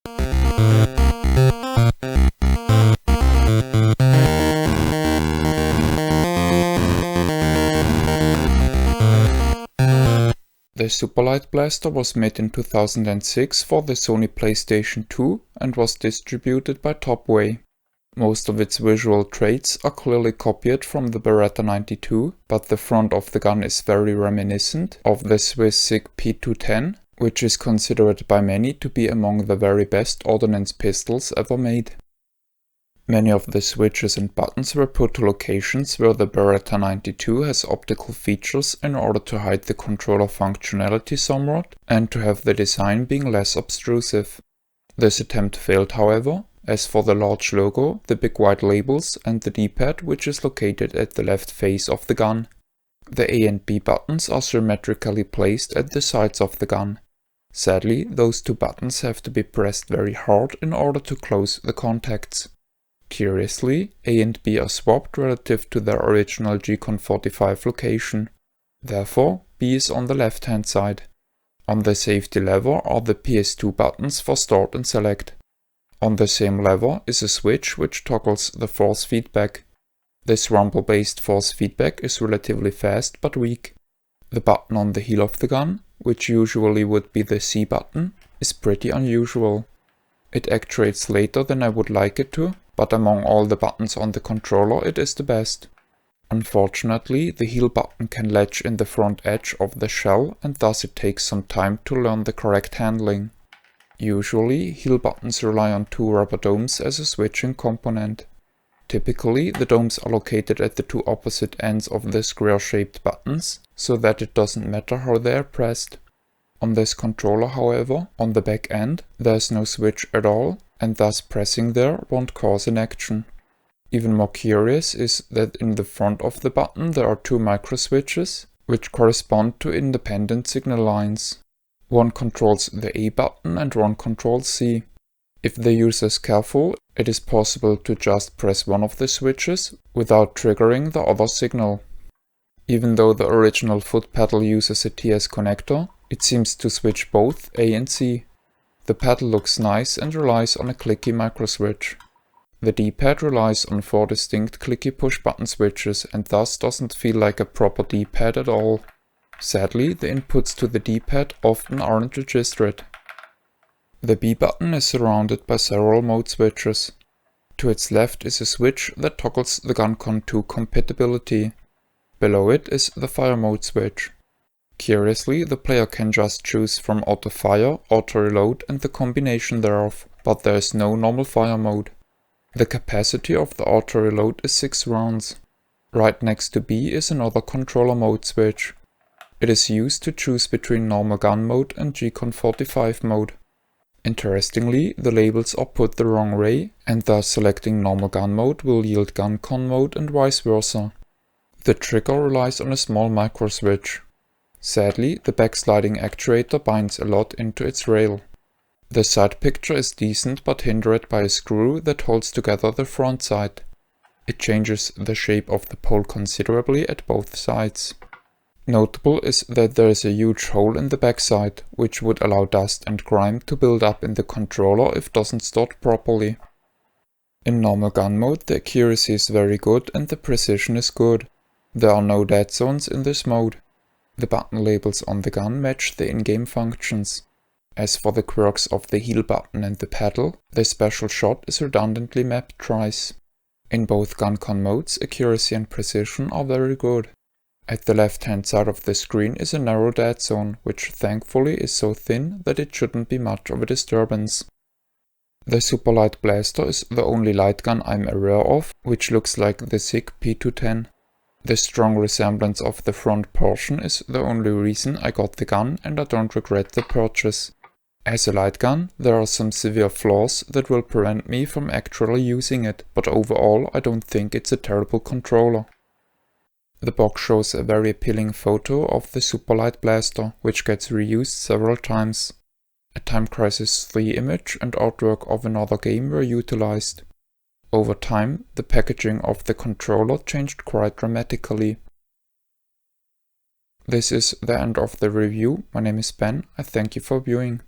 The Superlight Blaster was made in 2006 for the Sony PlayStation 2 and was distributed by Topway. Most of its visual traits are clearly copied from the Beretta 92, but the front of the gun is very reminiscent of the Swiss SIG P210, which is considered by many to be among the very best ordnance pistols ever made. Many of the switches and buttons were put to locations where the Beretta 92 has optical features in order to hide the controller functionality somewhat and to have the design being less obtrusive. This attempt failed, however, as for the large logo, the big white labels and the D-pad, which is located at the left face of the gun. The A and B buttons are symmetrically placed at the sides of the gun. Sadly, those two buttons have to be pressed very hard in order to close the contacts. Curiously, A and B are swapped relative to their original G-Con45 location. Therefore, B is on the left hand side. On the safety lever are the PS2 buttons for start and select. On the same lever is a switch which toggles the force feedback. This rumble-based force feedback is relatively fast but weak. The button on the heel of the gun, which usually would be the C button, is pretty unusual. It actuates later than I would like it to, but among all the buttons on the controller it is the best. Unfortunately, the heel button can latch in the front edge of the shell and thus it takes some time to learn the correct handling. Usually, heel buttons rely on two rubber domes as a switching component. Typically, the domes are located at the two opposite ends of the square-shaped buttons, so that it doesn't matter how they are pressed. On this controller, however, on the back end, there is no switch at all, and thus pressing there won't cause an action. Even more curious is that in the front of the button there are two micro switches, which correspond to independent signal lines. One controls the A button and one controls C. If the user is careful, it is possible to just press one of the switches without triggering the other signal. Even though the original foot pedal uses a TS connector, it seems to switch both A and C. The pedal looks nice and relies on a clicky microswitch. The D-pad relies on 4 distinct clicky push-button switches and thus doesn't feel like a proper D-pad at all. Sadly, the inputs to the D-pad often aren't registered. The B button is surrounded by several mode switches. To its left is a switch that toggles the GunCon 2 compatibility. Below it is the fire mode switch. Curiously, the player can just choose from auto fire, auto reload and the combination thereof, but there is no normal fire mode. The capacity of the auto reload is 6 rounds. Right next to B is another controller mode switch. It is used to choose between normal gun mode and G-Con45 mode. Interestingly, the labels are put the wrong way, and thus selecting normal gun mode will yield GunCon mode and vice versa. The trigger relies on a small micro switch. Sadly, the backsliding actuator binds a lot into its rail. The side picture is decent but hindered by a screw that holds together the front side. It changes the shape of the pole considerably at both sides. Notable is that there is a huge hole in the backside, which would allow dust and grime to build up in the controller if doesn't start properly. In normal gun mode the accuracy is very good and the precision is good. There are no dead zones in this mode. The button labels on the gun match the in-game functions. As for the quirks of the heel button and the pedal, the special shot is redundantly mapped twice. In both GunCon modes, accuracy and precision are very good. At the left hand side of the screen is a narrow dead zone, which thankfully is so thin that it shouldn't be much of a disturbance. The Superlight Blaster is the only light gun I'm aware of which looks like the SIG P210. The strong resemblance of the front portion is the only reason I got the gun and I don't regret the purchase. As a light gun, there are some severe flaws that will prevent me from actually using it, but overall I don't think it's a terrible controller. The box shows a very appealing photo of the Superlight Blaster, which gets reused several times. A Time Crisis 3 image and artwork of another game were utilized. Over time, the packaging of the controller changed quite dramatically. This is the end of the review. My name is Ben. I thank you for viewing.